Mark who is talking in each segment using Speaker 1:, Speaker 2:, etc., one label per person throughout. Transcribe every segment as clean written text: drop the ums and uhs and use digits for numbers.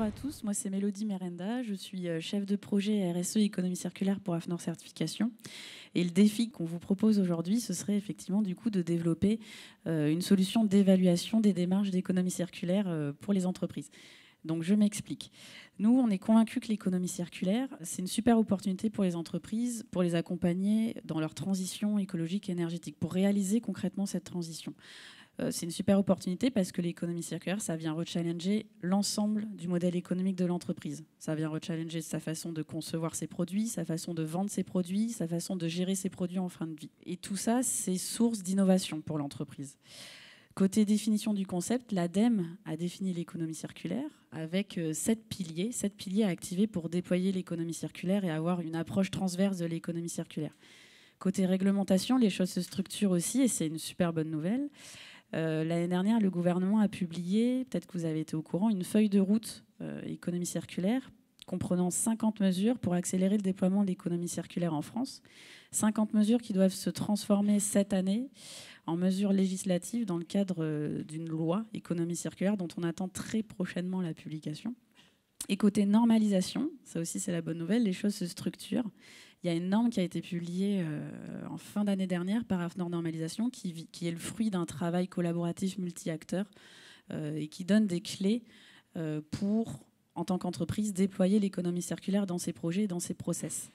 Speaker 1: à tous, moi c'est Mélodie Merenda, je suis chef de projet RSE économie circulaire pour AFNOR Certification. Et le défi qu'on vous propose aujourd'hui, ce serait effectivement du coup de développer une solution d'évaluation des démarches d'économie circulaire pour les entreprises. Donc je m'explique. Nous, on est convaincus que l'économie circulaire, c'est une super opportunité pour les entreprises, pour les accompagner dans leur transition écologique et énergétique, pour réaliser concrètement cette transition. C'est une super opportunité parce que l'économie circulaire, ça vient rechallenger l'ensemble du modèle économique de l'entreprise. Ça vient rechallenger sa façon de concevoir ses produits, sa façon de vendre ses produits, sa façon de gérer ses produits en fin de vie. Et tout ça, c'est source d'innovation pour l'entreprise. Côté définition du concept, l'ADEME a défini l'économie circulaire avec 7 piliers à activer pour déployer l'économie circulaire et avoir une approche transverse de l'économie circulaire. Côté réglementation, les choses se structurent aussi et c'est une super bonne nouvelle. L'année dernière, le gouvernement a publié, peut-être que vous avez été au courant, une feuille de route économie circulaire comprenant 50 mesures pour accélérer le déploiement de l'économie circulaire en France. 50 mesures qui doivent se transformer cette année en mesures législatives dans le cadre d'une loi économie circulaire dont on attend très prochainement la publication. Et côté normalisation, ça aussi c'est la bonne nouvelle, les choses se structurent. Il y a une norme qui a été publiée en fin d'année dernière par AFNOR Normalisation qui est le fruit d'un travail collaboratif multi-acteurs et qui donne des clés pour, en tant qu'entreprise, déployer l'économie circulaire dans ses projets et dans ses process.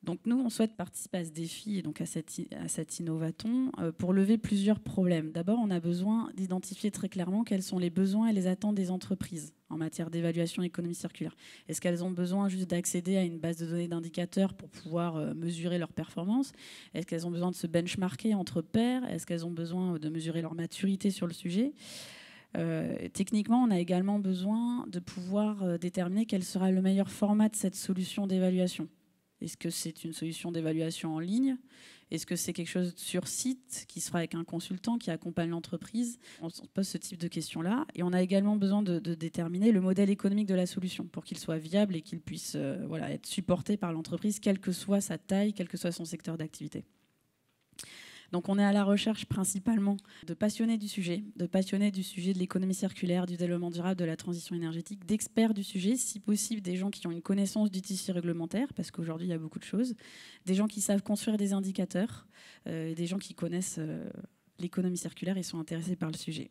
Speaker 1: Donc nous, on souhaite participer à ce défi et donc à cet innovaton pour lever plusieurs problèmes. D'abord, on a besoin d'identifier très clairement quels sont les besoins et les attentes des entreprises en matière d'évaluation économie circulaire. Est-ce qu'elles ont besoin juste d'accéder à une base de données d'indicateurs pour pouvoir mesurer leur performance? Est-ce qu'elles ont besoin de se benchmarker entre pairs? Est-ce qu'elles ont besoin de mesurer leur maturité sur le sujet? Techniquement, on a également besoin de pouvoir déterminer quel sera le meilleur format de cette solution d'évaluation. Est-ce que c'est une solution d'évaluation en ligne? Est-ce que c'est quelque chose sur site qui se fera avec un consultant qui accompagne l'entreprise? On se pose ce type de questions-là. Et on a également besoin de déterminer le modèle économique de la solution pour qu'il soit viable et qu'il puisse être supporté par l'entreprise, quelle que soit sa taille, quel que soit son secteur d'activité. Donc on est à la recherche principalement de passionnés du sujet de l'économie circulaire, du développement durable, de la transition énergétique, d'experts du sujet, si possible des gens qui ont une connaissance du tissu réglementaire, parce qu'aujourd'hui il y a beaucoup de choses, des gens qui savent construire des indicateurs, des gens qui connaissent l'économie circulaire et sont intéressés par le sujet.